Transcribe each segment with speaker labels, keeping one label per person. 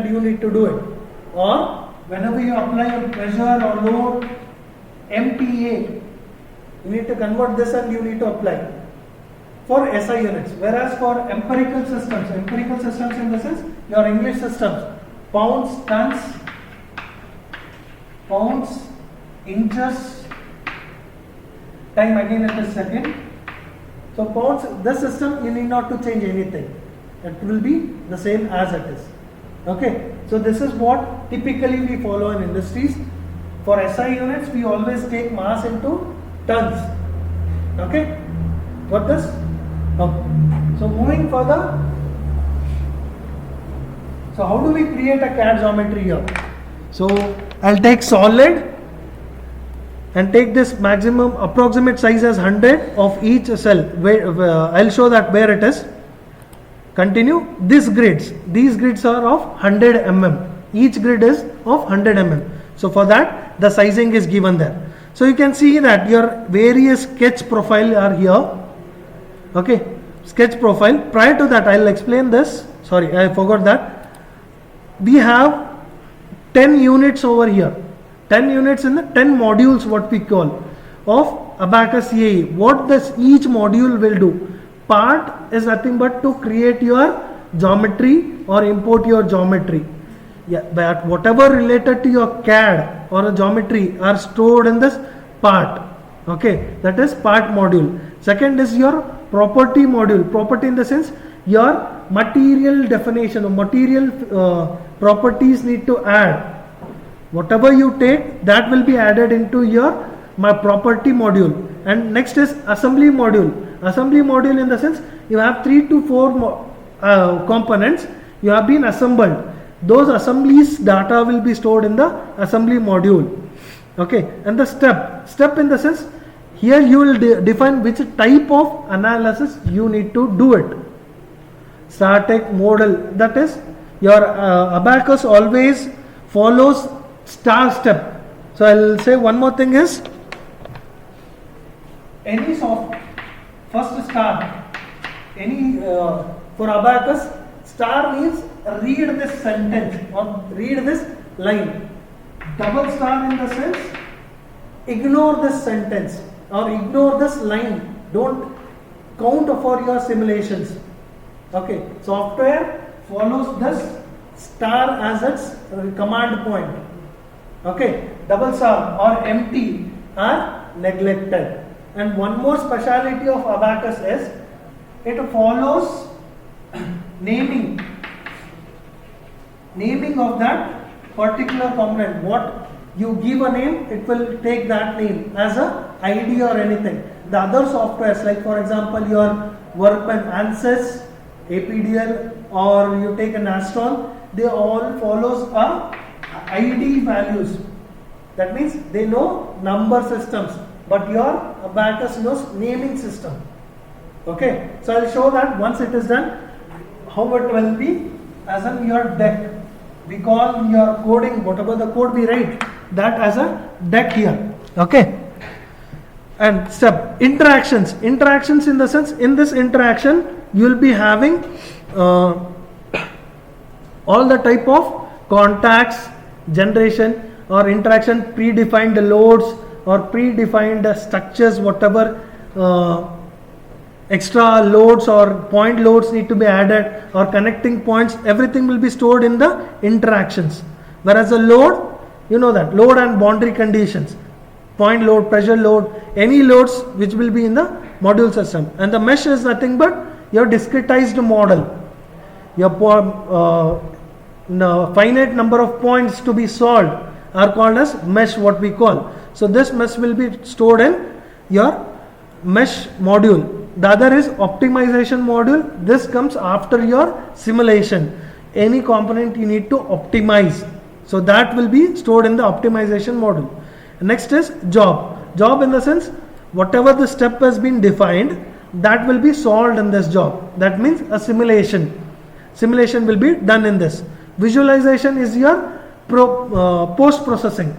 Speaker 1: you need to do it, or whenever you apply a pressure or load MPa, you need to convert this and you need to apply for SI units. Whereas for empirical systems in the sense your English systems, pounds, tons, pounds, inches, time again it is second. So pounds, this system you need not to change anything. It will be the same as it is. Okay, so this is what typically we follow in industries. For SI units, we always take mass into tons. Okay, got this? Okay. So moving further, so how do we create a CAD geometry here? So I'll take solid and take this maximum approximate size as 100 of each cell. I'll show that where it is. Continue. These grids are of 100 mm. Each grid is of 100 mm. So for that the sizing is given there. So you can see that your various sketch profile are here. Okay, sketch profile. Prior to that I'll explain this. Sorry, I forgot that. We have 10 units over here. 10 units in the 10 modules what we call of Abaqus CAE. What this each module will do? Part is nothing but to create your geometry or import your geometry. Yeah, but whatever related to your CAD or a geometry are stored in this part. Okay, that is part module. Second is your property module. Property in the sense your material definition or material properties need to add. Whatever you take, that will be added into your property module. And next is assembly module. Assembly module in the sense you have 3 to 4 components you have been assembled. Those assemblies data will be stored in the assembly module. Okay, and the step in the sense here you will define which type of analysis you need to do it. Static, modal, that is your Abaqus always follows star step. So I'll say one more thing is any first star, any for Abaqus, star means read this sentence or read this line. Double star in the sense ignore this sentence or ignore this line. Don't count for your simulations. Okay, software follows this star as its command point. Okay, double star or empty are neglected. And one more speciality of Abaqus is it follows naming of that particular component. What you give a name, it will take that name as a ID or anything. The other softwares, like for example your Workman, ANSYS, APDL, or you take an Astron, they all follows a ID values. That means they know number systems, but your Abaqus knows naming system. Okay, so I'll show that once it is done, how it will be as in your deck. We call your coding, whatever the code we write, that as a deck here. Okay, and step interactions in the sense in this interaction you will be having all the type of contacts, generation or interaction, predefined loads or predefined structures, whatever extra loads or point loads need to be added or connecting points, everything will be stored in the interactions. Whereas a load, you know that load and boundary conditions, point load, pressure load, any loads which will be in the module system. And the mesh is nothing but your discretized model. Your finite number of points to be solved are called as mesh, what we call. So this mesh will be stored in your mesh module. The other is optimization module. This comes after your simulation. Any component you need to optimize. So that will be stored in the optimization module. Next is job. Job in the sense whatever the step has been defined, that will be solved in this job. That means a simulation. Simulation will be done in this. Visualization is your post-processing.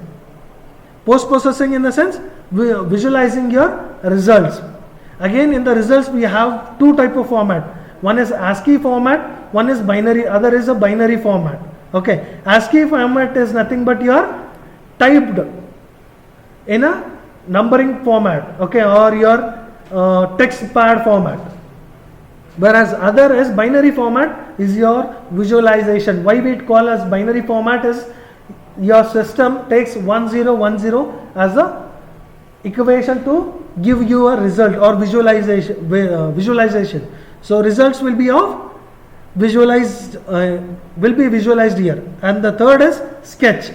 Speaker 1: Post-processing in the sense visualizing your results. Again in the results we have two type of format. One is ASCII format, one is binary, other is a binary format. Okay, ASCII format is nothing but your typed in a numbering format, okay, or your text pad format. Whereas other is binary format is your visualization. Why we call as binary format is your system takes 1010 as the equation to give you a result or visualization. So results will be of visualized will be visualized here, and the third is sketch.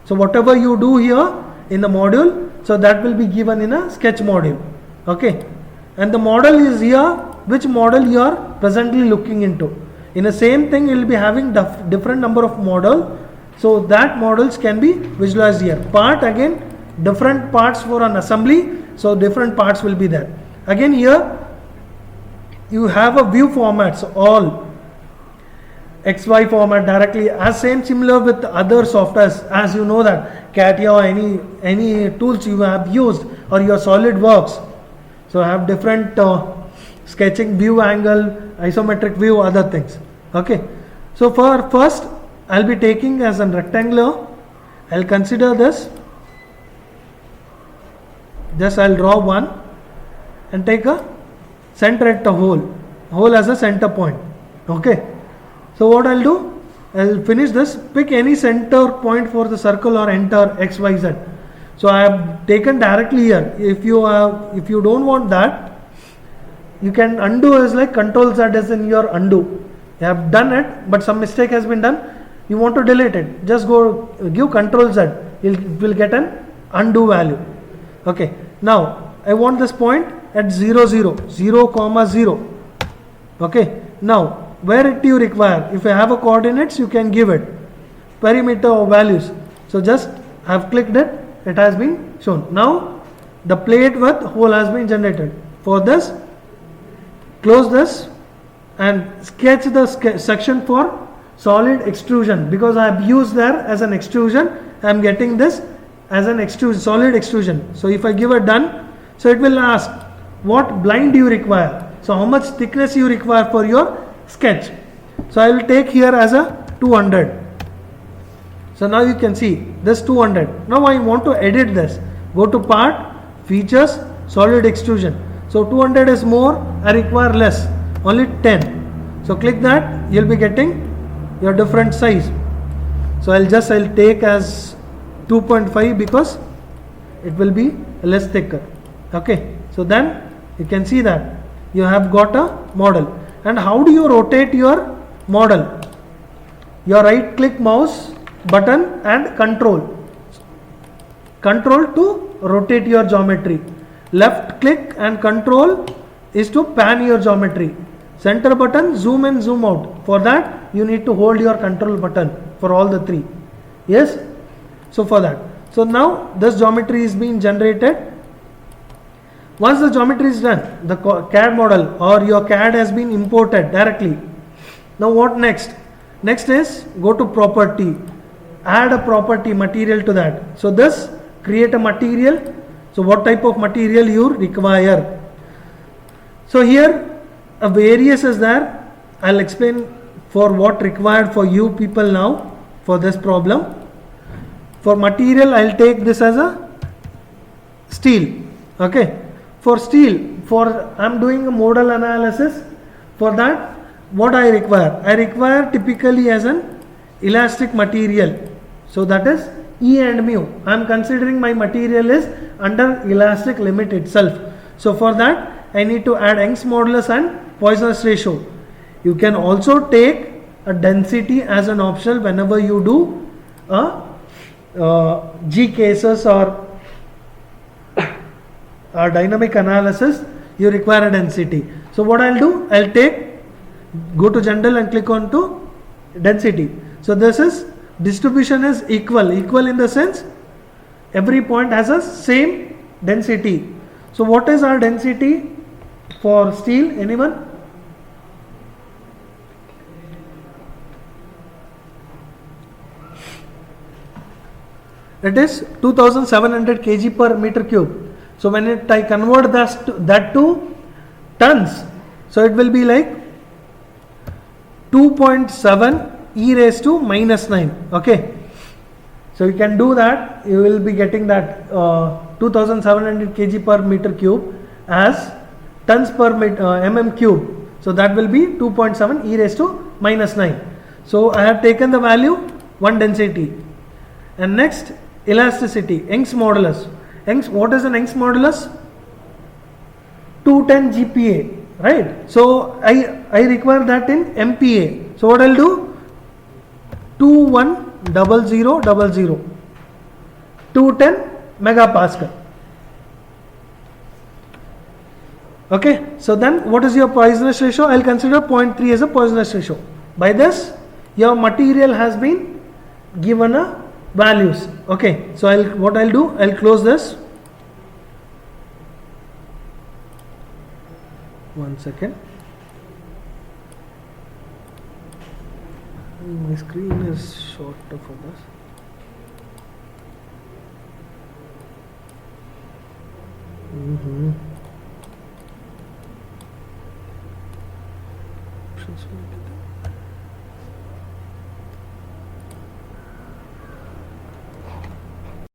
Speaker 1: So whatever you do here in the module, so that will be given in a sketch module. Okay, and the model is here, which model you are presently looking into. In the same thing, you will be having different number of model, so that models can be visualized here. Part again, different parts for an assembly, so different parts will be there. Again here you have a view formats, all XY format directly, as same similar with other softwares, as you know that CATIA or any tools you have used, or your SolidWorks, so have different sketching view angle, isometric view, other things. Okay, so for first I'll be taking as a rectangular, I'll consider this, just I'll draw one and take a center at the hole as a center point. Okay, so what I'll do, I'll finish this, pick any center point for the circle or enter XYZ. So I have taken directly here. If you don't want that, you can undo as like Control Z as in your undo. You have done it, but some mistake has been done. You want to delete it, just go give Control Z. It will get an undo value. Okay, now I want this point at 0, 0, 0, 0. Okay, now where do you require? If you have a coordinates, you can give it perimeter or values. So just have clicked it, it has been shown. Now the plate with hole has been generated. For this, close this and sketch the section for solid extrusion, because I have used there as an extrusion. I am getting this as an extrusion, solid extrusion. So if I give a done, so it will ask what blind do you require, so how much thickness you require for your sketch. So I will take here as a 200. So now you can see this 200. Now I want to edit this. Go to part, features, solid extrusion. So 200 is more, I require less, only 10. So click that, you'll be getting your different size. So I'll take as 2.5 because it will be less thicker. Okay, so then you can see that you have got a model. And how do you rotate your model? Your right click mouse button and control to rotate your geometry. Left click and control is to pan your geometry. Center button, zoom in, zoom out. For that you need to hold your control button for all the three. Yes, so for that, so now this geometry is being generated. Once the geometry is done, the CAD model or your CAD has been imported directly. Now what next? Next is go to property, add a property material to that. So this, create a material. So what type of material you require? So here a various is there. I'll explain for what required for you people now for this problem. For material, I'll take this as a steel. Okay, for steel, I'm doing a modal analysis. For that, what I require typically as an elastic material. So that is E and mu. I'm considering my material is under elastic limit itself. So for that, I need to add Young's modulus and Poisson's ratio. You can also take a density as an optional whenever you do a G cases or dynamic analysis. You require a density. So what I'll do, go to general and click on to density. So this is distribution is equal in the sense every point has a same density. So what is our density for steel? Anyone? It is 2700 kg per meter cube. So when I convert that to tons, so it will be like 2.7 e raised to minus 9. Okay, so you can do that. You will be getting that 2700 kg per meter cube as tons per mm cube. So that will be 2.7 e raised to minus 9. So I have taken the value 1 density. And next, elasticity, Young's modulus. What is an Young's modulus? 210 GPa, right? So I require that in MPa. So what I'll do? 210000 210 megapascal. Okay, so then what is your Poisson's ratio? I'll consider 0.3 as a Poisson's ratio. By this, your material has been given a values. Okay, so what I'll do, I'll close this. One second. My screen is shorter for this.